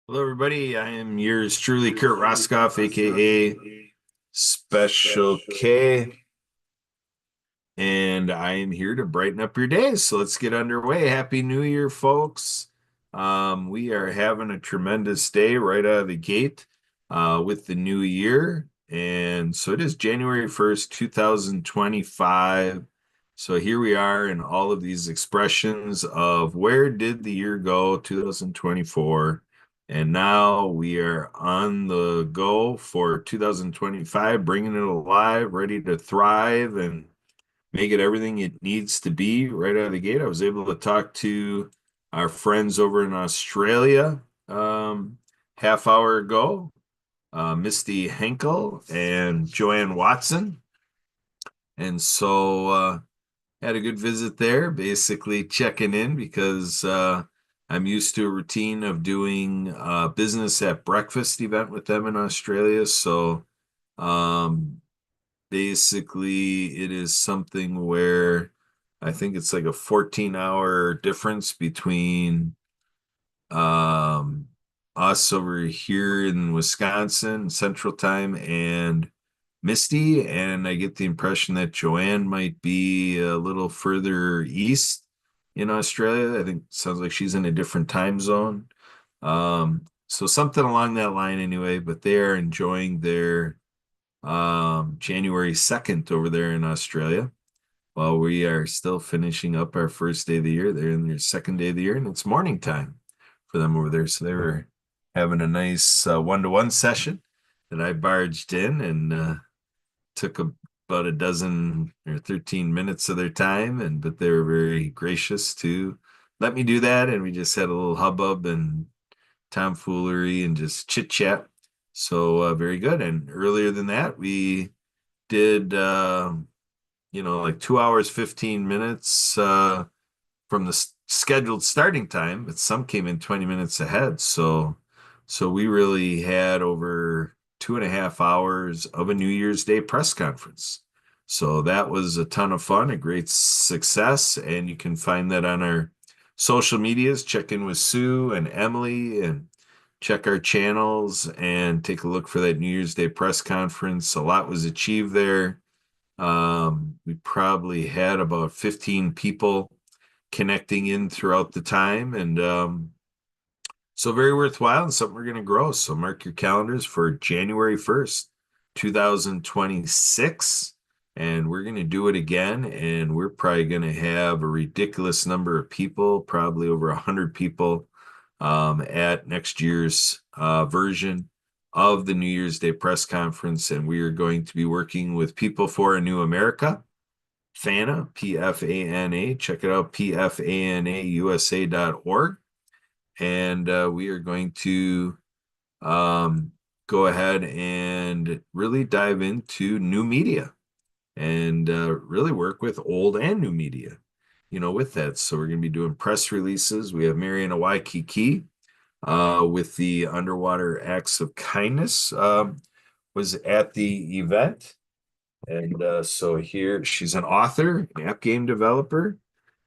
Hello, everybody. I am yours truly, Kurt Roskopf, aka Special K, and I am here to brighten up your days. So let's get underway. Happy New Year, folks. We are having a tremendous day right out of the gate with the new year. And so it is January 1st, 2025. So here we are in all of these expressions of where did the year go, 2024. And now we are on the go for 2025, bringing it alive, ready to thrive and make it everything it needs to be right out of the gate. I was able to talk to our friends over in Australia half hour ago, Misty Henkel and Joanne Watson. And so had a good visit there, basically checking in because I'm used to a routine of doing business at breakfast event with them in Australia. So um, basically, it is something where I think it's like a 14-hour difference between um, us over here in Wisconsin, Central Time, and Misty. And I get the impression that Joanne might be a little further east in Australia. I think sounds like she's in a different time zone. So something along that line anyway, but they are enjoying their January 2nd over there in Australia, while we are still finishing up our first day of the year. They're in their second day of the year, and it's morning time for them over there. So they were having a nice one-to-one session that I barged in and took about a dozen or 13 minutes of their time, and but they were very gracious to let me do that, and we just had a little hubbub and tomfoolery and just chit chat. So very good. And earlier than that, we did like 2 hours 15 minutes from the scheduled starting time, but some came in 20 minutes ahead. So we really had over 2.5 hours of a New Year's Day press conference. So that was a ton of fun, a great success, and you can find that on our social medias. Check in with Sue and Emily and check our channels and take a look for that New Year's Day press conference. A lot was achieved there. We probably had about 15 people connecting in throughout the time, and so very worthwhile and something we're going to grow. So mark your calendars for January 1st, 2026. And we're going to do it again. And we're probably going to have a ridiculous number of people, probably over 100 people at next year's version of the New Year's Day press conference. And we are going to be working with People for a New America, FANA, PFANA. Check it out, pfanausa.org. And we are going to um, go ahead and really dive into new media and really work with old and new media, with that. So we're going to be doing press releases. We have Mariana Waikiki with the Underwater Acts of Kindness was at the event. And so here she's an author, an app game developer,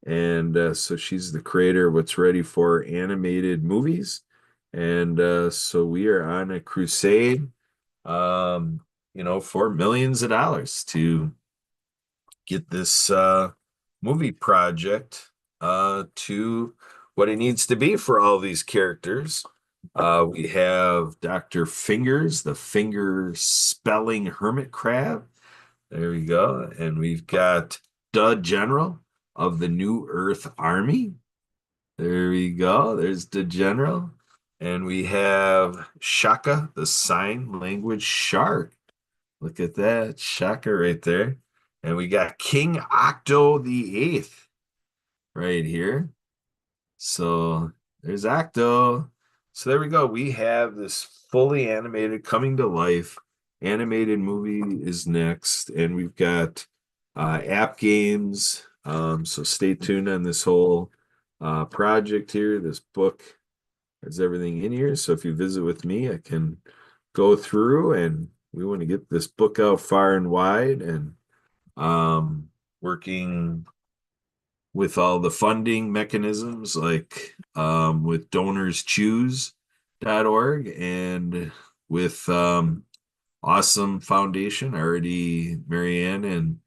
and so she's the creator of what's ready for animated movies. And so we are on a crusade, for millions of dollars to get this movie project to what it needs to be for all these characters. We have Dr. Fingers, the finger spelling hermit crab. There we go. And we've got the General of the New Earth Army. There we go. There's the General. And we have Shaka, the sign language shark. Look at that. Shaka right there. And we got King Octo the Eighth right here. So there's Octo. So there we go. We have this fully animated, coming to life animated movie is next, and we've got app games. So stay tuned on this whole project here. This book has everything in here. So if you visit with me, I can go through, and we want to get this book out far and wide, and working with all the funding mechanisms like with Donors Choose and with awesome foundation. Already Marianne and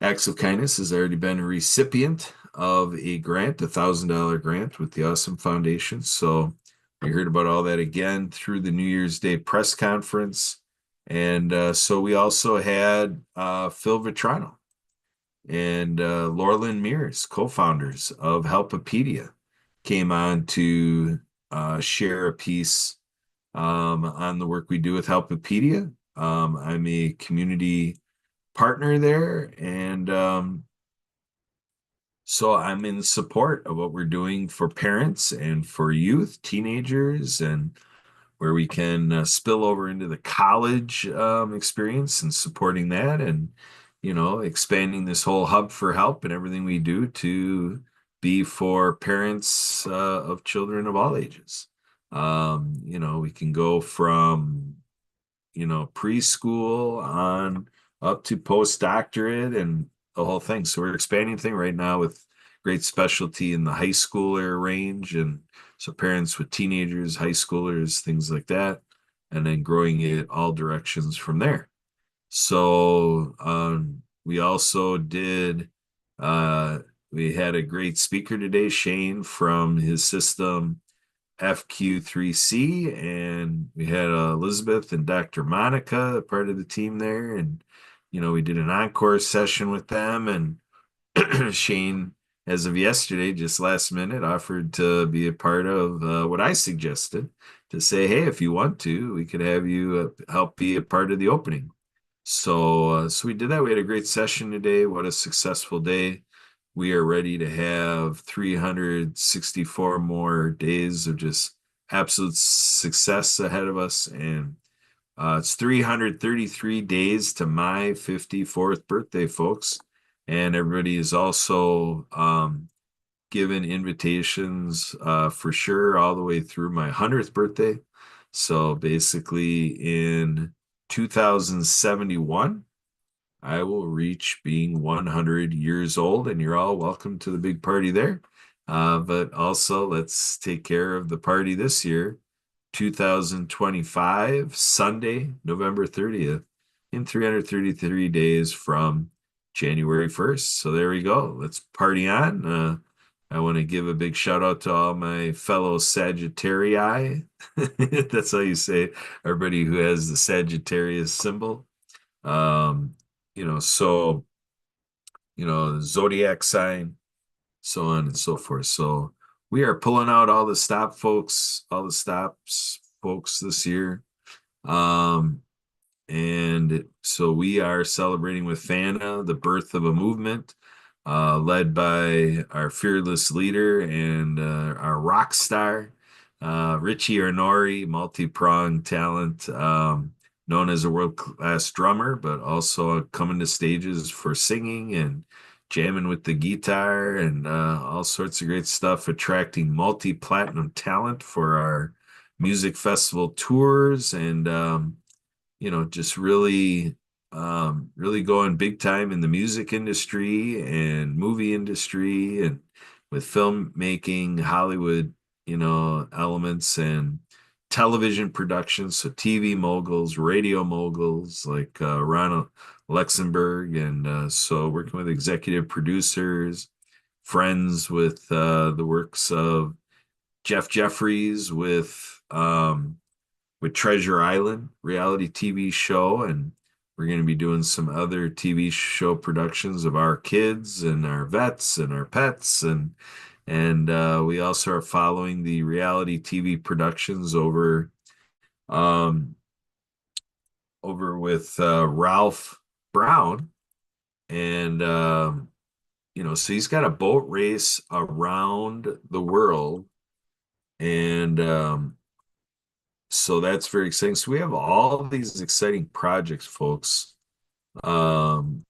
Acts of Kindness has already been a recipient of a grant, $1,000 grant with the Awesome Foundation. So I heard about all that again through the New Year's Day press conference. And so we also had Phil Vitrano and Laurelyn Mears, co-founders of Helpopedia, came on to share a piece on the work we do with Helpopedia. I'm a community partner there, and so I'm in support of what we're doing for parents and for youth, teenagers, and where we can spill over into the college experience and supporting that, and expanding this whole hub for help and everything we do to be for parents of children of all ages. We can go from preschool on up to postdoctorate and the whole thing. So we're expanding thing right now with great specialty in the high schooler range. And so parents with teenagers, high schoolers, things like that, and then growing it all directions from there. So we also did, uh, we had a great speaker today, Shane from his system FQ3C, and we had Elizabeth and Dr. Monica, part of the team there, and we did an encore session with them, and Shane, as of yesterday, just last minute, offered to be a part of what I suggested to say, hey, if you want to, we could have you help be a part of the opening. So we did that. We had a great session today. What a successful day. We are ready to have 364 more days of just absolute success ahead of us. And it's 333 days to my 54th birthday, folks. And everybody is also given invitations for sure all the way through my 100th birthday. So basically in 2071, I will reach being 100 years old, and you're all welcome to the big party there. But also, let's take care of the party this year, 2025, Sunday, November 30th, in 333 days from January 1st. So there we go. Let's party on. I want to give a big shout out to all my fellow Sagittarii. That's how you say it. Everybody who has the Sagittarius symbol. Um, so, the zodiac sign, so on and so forth. So we are pulling out all the stops, folks, this year. Um, and so we are celebrating with Fana the birth of a movement led by our fearless leader and our rock star, Richie Arnori, multi-pronged talent, known as a world-class drummer, but also coming to stages for singing and jamming with the guitar and all sorts of great stuff, attracting multi-platinum talent for our music festival tours and just really going big time in the music industry and movie industry and with filmmaking, Hollywood, elements and television productions. So TV moguls, radio moguls like Ronald Luxembourg. And so working with executive producers, friends with the works of Jeff Jeffries with Treasure Island reality TV show, and we're going to be doing some other TV show productions of our kids and our vets and our pets, and we also are following the reality TV productions um, over with Ralph Brown, and so he's got a boat race around the world, and so that's very exciting. So we have all these exciting projects, folks. Um,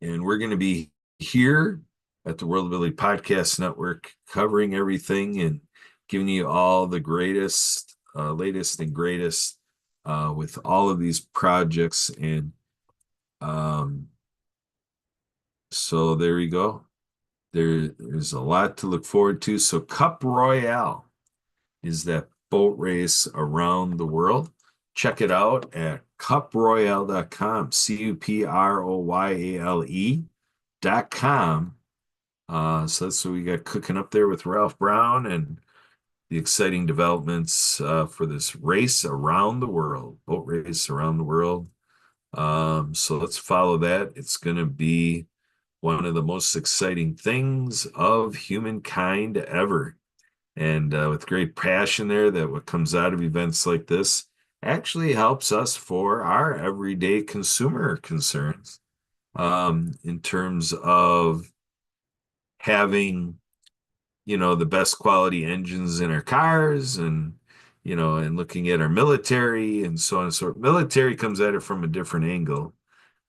and we're going to be here at the World Ability Podcast Network covering everything and giving you all the greatest, latest and greatest with all of these projects. And um, so there we go. There's a lot to look forward to. So Cup Royale is that boat race around the world. Check it out at cuproyale.com, cuproyale.com. So that's what we got cooking up there with Ralph Brown and the exciting developments for this race around the world, boat race around the world. So let's follow that. It's going to be one of the most exciting things of humankind ever. And with great passion there, that what comes out of events like this actually helps us for our everyday consumer concerns in terms of having, the best quality engines in our cars and, and looking at our military and so on and so forth. Military comes at it from a different angle.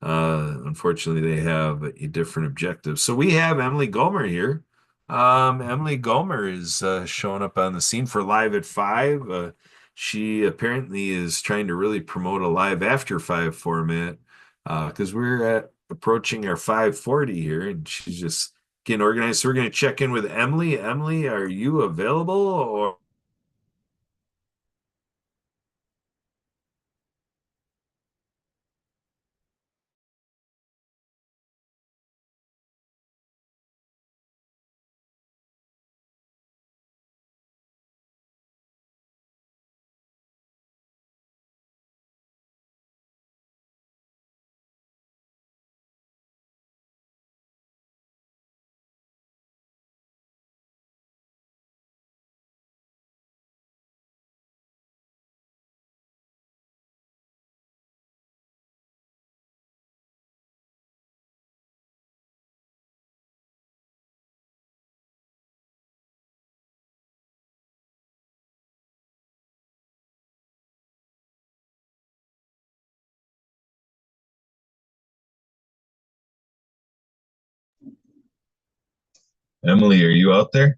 Unfortunately, they have a different objective. So we have Emily Gollmer here. Emily Gollmer is showing up on the scene for Live at 5. She apparently is trying to really promote a Live After 5 format because approaching our 540 here, and she's just getting organized. So we're going to check in with Emily. Emily, are you available or? Emily, are you out there?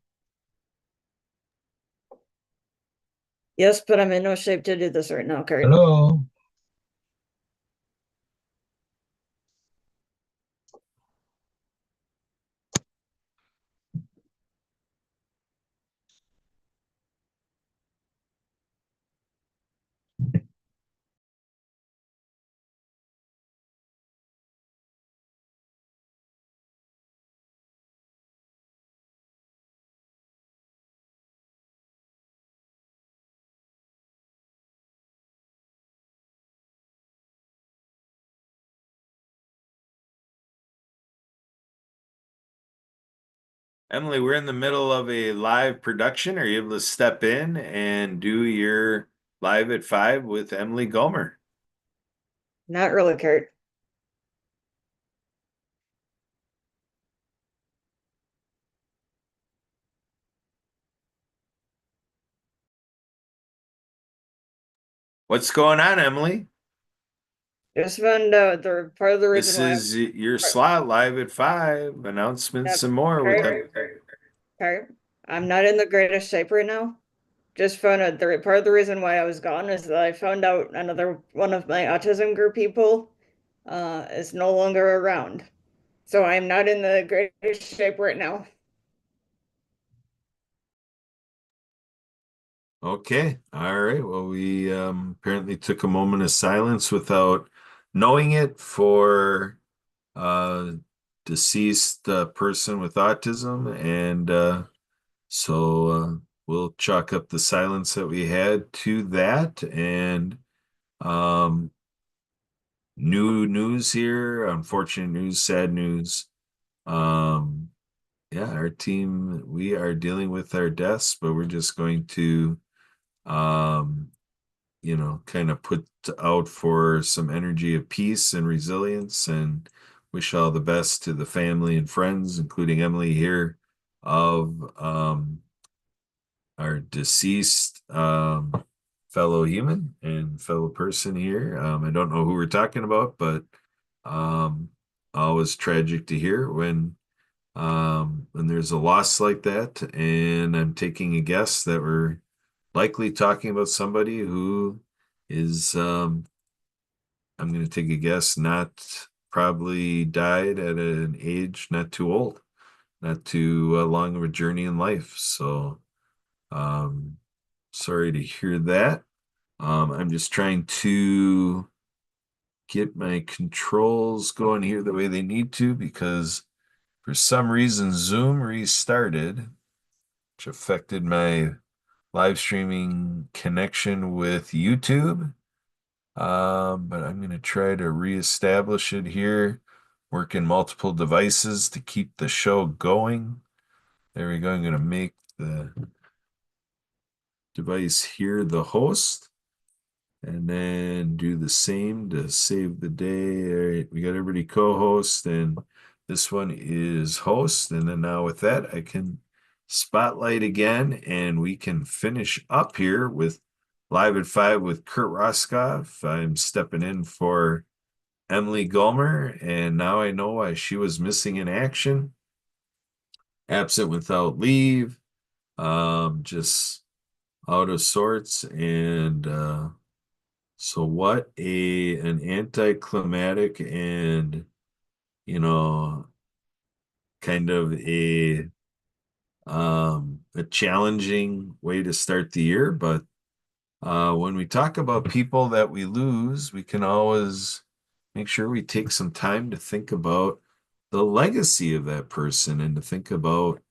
Yes, but I'm in no shape to do this right now, Kurt. Hello. Emily, we're in the middle of a live production. Are you able to step in and do your Live at 5 with Emily Gollmer? Not really, Kurt. What's going on, Emily? Just found out the part of the reason This why is your slot, Live at 5, announcements and more with Kurt, Kurt, I'm not in the greatest shape right now. Just found out the part of the reason why I was gone is that I found out another one of my autism group people is no longer around. So I'm not in the greatest shape right now. Okay. All right. Well, we apparently took a moment of silence without knowing it for uh deceased person with autism and so we'll chalk up the silence that we had to that and um new news here, unfortunate news, sad news. Um yeah, our team, we are dealing with our deaths, but we're just going to um kind of put out for some energy of peace and resilience and wish all the best to the family and friends, including Emily here, of our deceased fellow human and fellow person here. I don't know who we're talking about, but um, always tragic to hear when there's a loss like that. And I'm taking a guess that we're likely talking about somebody who is, I'm going to take a guess, not probably died at an age not too old, not too long of a journey in life. Um, Sorry to hear that. I'm just trying to get my controls going here the way they need to because for some reason Zoom restarted, which affected my live streaming connection with YouTube. But I'm going to try to reestablish it here, working multiple devices to keep the show going. There we go. I'm going to make the device here the host and then do the same to save the day. All right, we got everybody co-host and this one is host. And then now with that, I can spotlight again and we can finish up here with Live at 5 with Kurt Roskopf. I'm stepping in for Emily Gollmer, and now I know why she was missing in action, absent without leave, just out of sorts. And so what an anticlimactic and you know kind of a challenging way to start the year. But when we talk about people that we lose, we can always make sure we take some time to think about the legacy of that person and to think about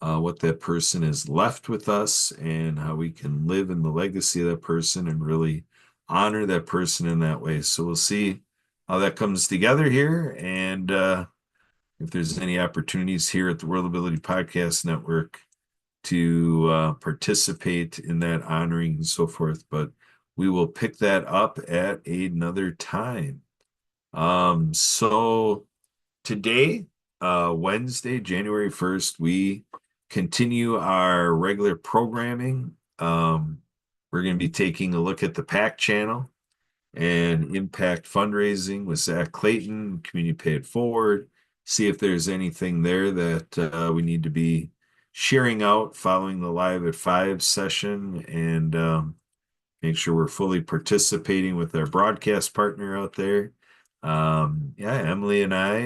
what that person has left with us and how we can live in the legacy of that person and really honor that person in that way. So we'll see how that comes together here. And if there's any opportunities here at the World Ability Podcast Network to participate in that honoring and so forth. But we will pick that up at another time. So today, Wednesday, January 1st, we continue our regular programming. We're going to be taking a look at the PAC channel and impact fundraising with Zach Clayton, Community Pay It Forward, see if there's anything there that we need to be sharing out following the Live at 5 session and make sure we're fully participating with our broadcast partner out there. Yeah, Emily and I,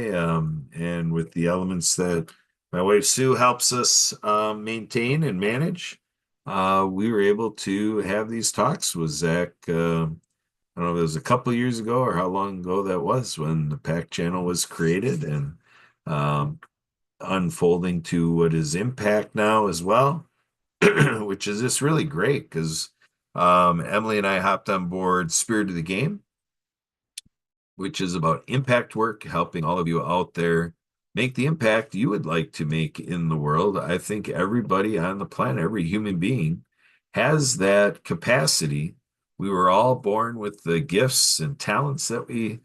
and with the elements that my wife Sue helps us maintain and manage, we were able to have these talks with Zach. I don't know if it was a couple of years ago or how long ago that was when the PAC channel was created and um, unfolding to what is Impact now as well, which is just really great because Emily and I hopped on board Spirit of the Game, which is about impact work, helping all of you out there make the impact you would like to make in the world. I think everybody on the planet, every human being, has that capacity. We were all born with the gifts and talents that we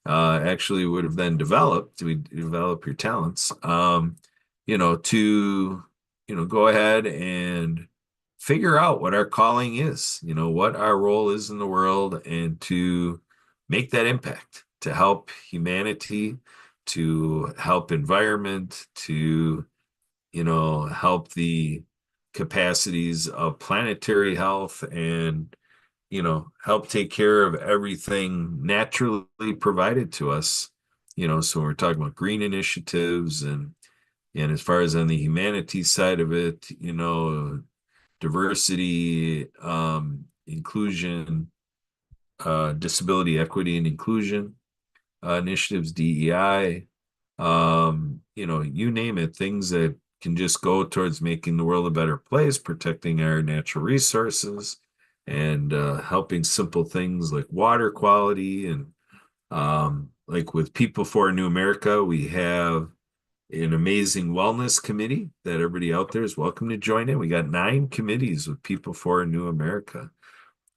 actually would have then developed. We develop your talents, to, go ahead and figure out what our calling is, what our role is in the world, and to make that impact to help humanity, to help environment, to, help the capacities of planetary health and, help take care of everything naturally provided to us. So when we're talking about green initiatives and as far as on the humanities side of it, diversity, inclusion, disability equity and inclusion initiatives, DEI, you name it, things that can just go towards making the world a better place, protecting our natural resources, and helping simple things like water quality. And like with People for a New America, we have an amazing wellness committee that everybody out there is welcome to join in. We got 9 committees with People for a New America.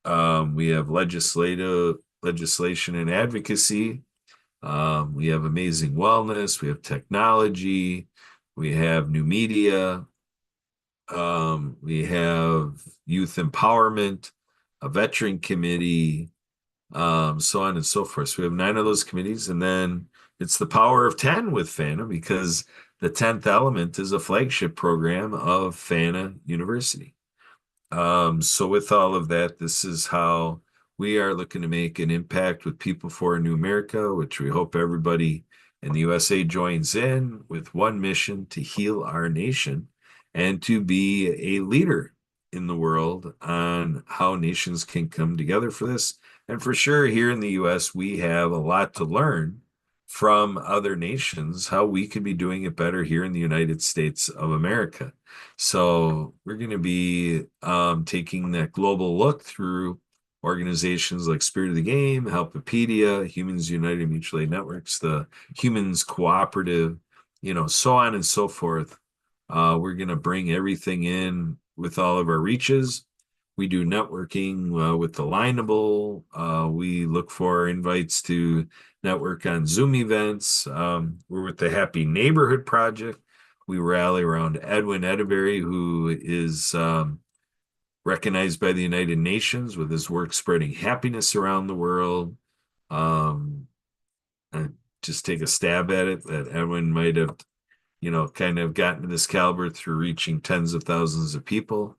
We have legislation and advocacy. We have amazing wellness. We have technology. We have new media. We have youth empowerment, a veteran committee, so on and so forth. So we have 9 of those committees, and then it's the power of 10 with FANA because the 10th element is a flagship program of FANA University. So with all of that, this is how we are looking to make an impact with People for a New America, which we hope everybody in the USA joins in with one mission to heal our nation and to be a leader in the world on how nations can come together for this. And for sure, here in the US, we have a lot to learn from other nations, how we could be doing it better here in the United States of America. So we're going to be taking that global look through organizations like Spirit of the Game, Helpopedia, Humans United Mutual Aid Networks, the Humans Cooperative, so on and so forth. We're going to bring everything in with all of our reaches. We do networking with Alignable. We look for invites to network on Zoom events. We're with the Happy Neighborhood Project. We rally around Edwin Edeberry, who is recognized by the United Nations with his work spreading happiness around the world. Um, I just take a stab at it that Edwin might have kind of gotten to this caliber through reaching tens of thousands of people.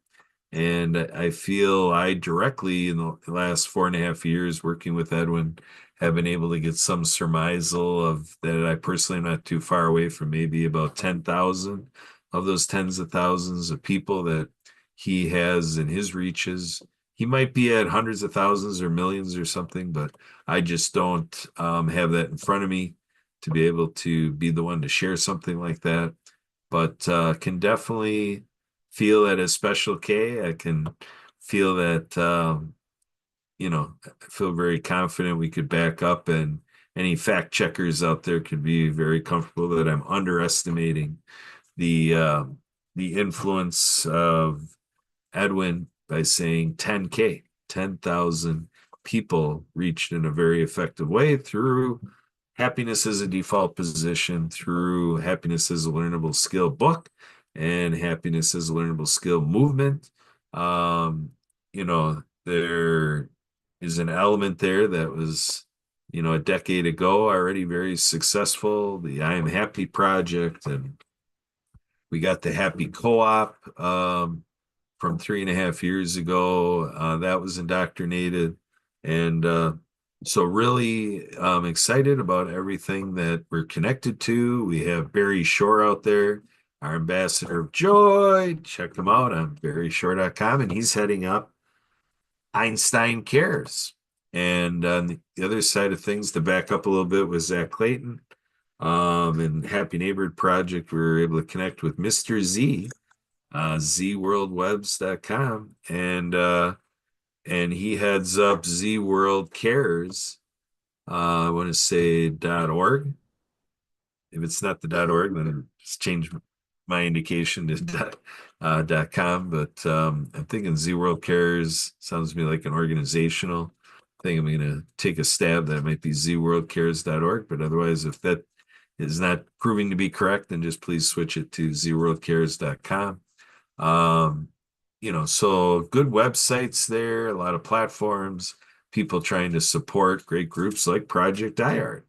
And I feel I directly, in the last 4.5 years working with Edwin, have been able to get some surmisal of that I personally am not too far away from maybe about 10,000 of those tens of thousands of people that he has in his reaches. He might be at hundreds of thousands or millions or something, but I just don't have that in front of me to be able to be the one to share something like that. But can definitely feel that as Special K. I can feel that, I feel very confident we could back up, and any fact checkers out there could be very comfortable that I'm underestimating the uh, the influence of Edwin by saying 10K, 10,000 people reached in a very effective way through happiness as a default position, through happiness as a learnable skill book and happiness as a learnable skill movement. There is an element there that was, a decade ago already very successful, the I Am Happy project, and we got the Happy Co-op from 3.5 years ago. That was indoctrinated. And so really excited about everything that we're connected to. We have Barry Shore out there, our ambassador of joy. Check him out on barryshore.com. And he's heading up Einstein Cares. And on the other side of things, to back up a little bit, was Zach Clayton. And Happy Neighborhood Project, we were able to connect with Mr. Z, zworldwebs.com, and he heads up Z World Cares. I want to say .org. If it's not the .org, then just change my indication to .com. But I'm thinking Z World Cares sounds to me like an organizational thing. I'm going to take a stab that it might be zworldcares.org. But otherwise, if that is not proving to be correct, then just please switch it to zworldcares.com. So good websites there, a lot of platforms, people trying to support great groups like Project IART,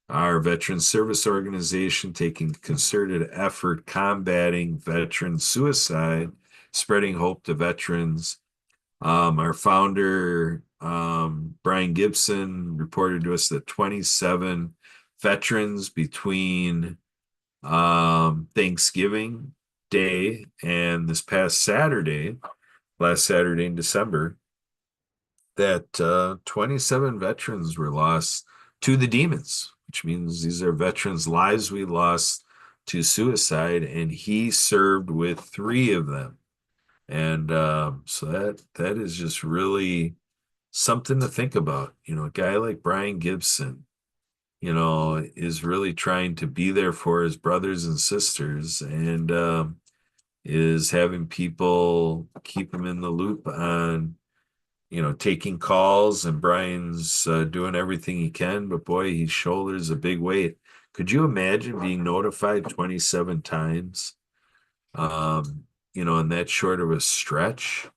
our veteran service organization taking concerted effort combating veteran suicide, spreading hope to veterans. Our founder, Brian Gibson, reported to us that 27 veterans between Thanksgiving Day and this past Saturday, last Saturday in December, that 27 veterans were lost to the demons, which means these are veterans' lives we lost to suicide, and he served with three of them. And so that is just really something to think about. A guy like Brian Gibson, is really trying to be there for his brothers and sisters, and is having people keep him in the loop on, taking calls. And Brian's doing everything he can, but boy, he shoulders a big weight. Could you imagine being notified 27 times, in that short of a stretch?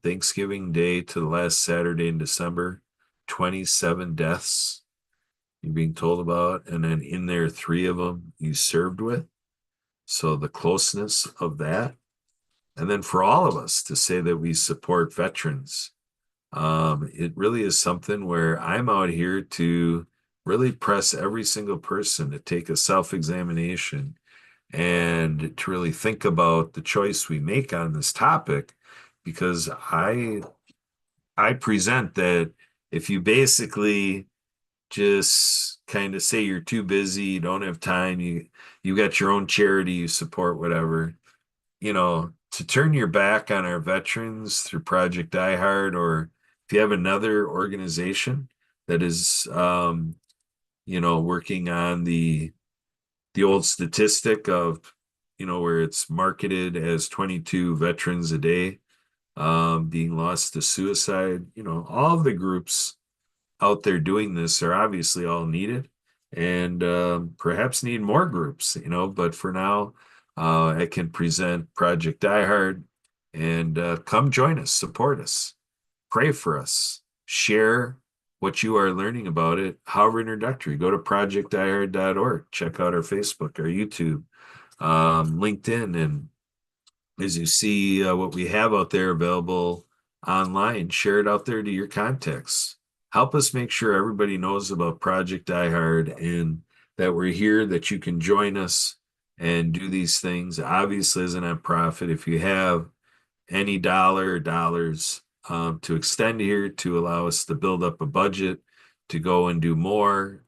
Thanksgiving Day to the last Saturday in December, 27 deaths you're being told about, and then in there, three of them you served with. So the closeness of that. And then for all of us to say that we support veterans, it really is something where I'm out here to really press every single person to take a self-examination and to really think about the choice we make on this topic, because I present that if you basically just kind of say you're too busy, you don't have time, you got your own charity, you support whatever, to turn your back on our veterans through Project Die Hard, or if you have another organization that is working on the old statistic of, where it's marketed as 22 veterans a day being lost to suicide. All of the groups out there doing this are obviously all needed, and perhaps need more groups, but for now, I can present Project Die Hard, and come join us, support us, pray for us, share what you are learning about it, however introductory. Go to projectdiehard.org, check out our Facebook, our YouTube, LinkedIn, and as you see what we have out there available online, share it out there to your contacts. Help us make sure everybody knows about Project Die Hard, and that we're here, that you can join us and do these things. Obviously, as a nonprofit, if you have any dollar or dollars to extend here to allow us to build up a budget to go and do more,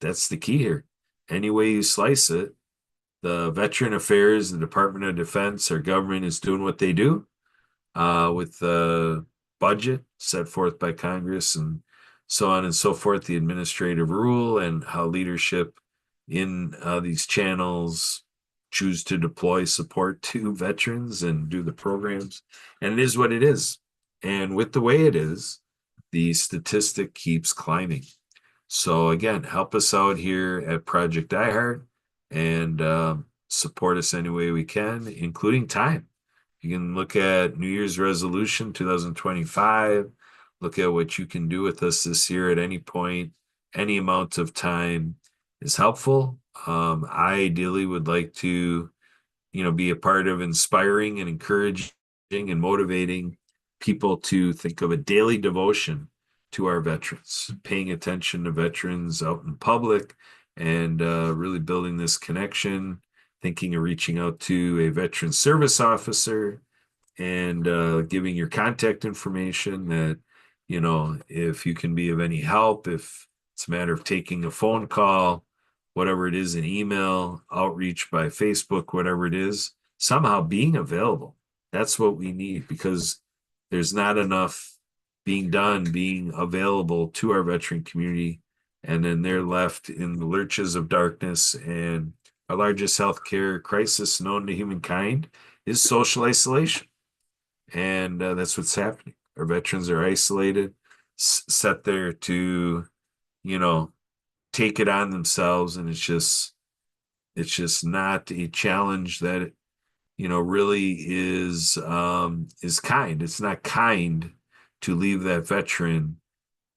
that's the key here. Any way you slice it, the Veteran Affairs, the Department of Defense, our government is doing what they do with the budget set forth by Congress and so on and so forth, the administrative rule, and how leadership in these channels choose to deploy support to veterans and do the programs. And it is what it is. And with the way it is, the statistic keeps climbing. So again, help us out here at Project Die Hard, and support us any way we can, including time. You can look at New Year's resolution 2025, look at what you can do with us this year at any point. Any amount of time is helpful. I ideally would like to be a part of inspiring and encouraging and motivating people to think of a daily devotion to our veterans, paying attention to veterans out in public, and really building this connection, thinking of reaching out to a veteran service officer, and giving your contact information, that, if you can be of any help, if it's a matter of taking a phone call, whatever it is, an email, outreach by Facebook, whatever it is, somehow being available. That's what we need, because there's not enough being done, being available to our veteran community. And then they're left in the lurches of darkness. And our largest healthcare crisis known to humankind is social isolation. And that's what's happening. Our veterans are isolated, set there to, you know, take it on themselves, and it's just not a challenge that really is kind. It's not kind to leave that veteran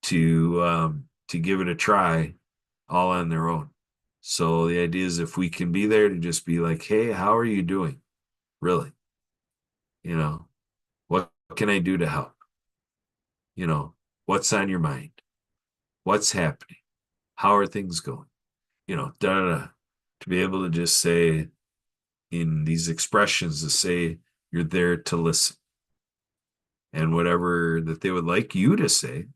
to give it a try all on their own. So the idea is, if we can be there to just be like, hey, how are you doing? Really? You know, what can I do to help? What's on your mind? What's happening? How are things going? Da da da. To be able to just say, in these expressions, to say you're there to listen, and whatever that they would like you to say,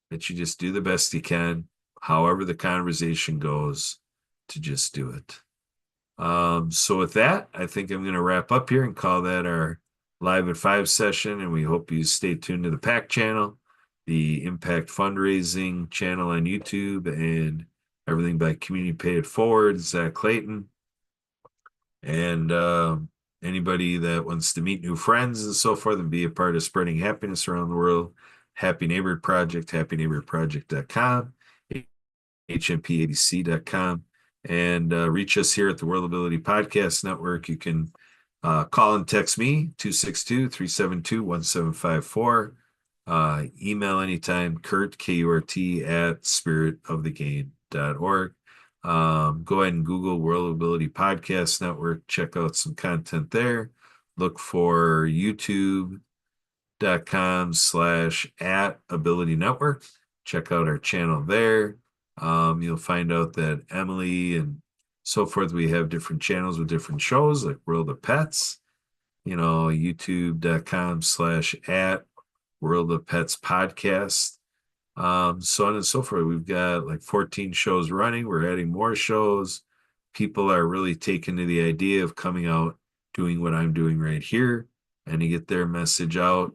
that you just do the best you can, however the conversation goes, to just do it. So with that, I think I'm going to wrap up here and call that our Live at 5 session. And we hope you stay tuned to the PAC channel, the Impact Fundraising channel on YouTube, and everything by Community Pay It Forward, Zach Clayton. And anybody that wants to meet new friends and so forth and be a part of spreading happiness around the world, Happy Neighborhood Project, happyneighborhoodproject.com, hnpabc.com, and reach us here at the World Ability Podcast Network. You can call and text me, 262-372-1754. Email anytime, Kurt, K-U-R-T, at spiritofthegain.org. Go ahead and Google World Ability Podcast Network. Check out some content there. Look for youtube.com/@ability network. Check out our channel there. You'll find out that Emily and so forth. We have different channels with different shows like World of Pets, youtube.com/@ World of Pets podcast. So on and so forth. We've got like 14 shows running. We're adding more shows. People are really taking to the idea of coming out, doing what I'm doing right here, and to get their message out.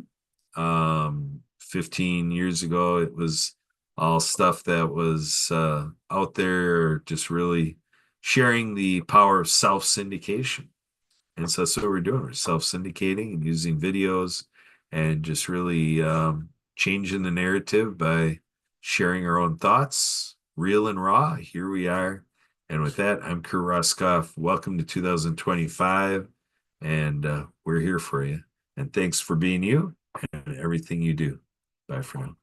15 years ago, it was all stuff that was out there, just really sharing the power of self syndication. And so that's what we're doing. We're self-syndicating and using videos and just really changing the narrative by sharing our own thoughts, real and raw. Here we are. And with that, I'm Kurt Roskopf. Welcome to 2025. And we're here for you. And thanks for being you and everything you do. Bye for now.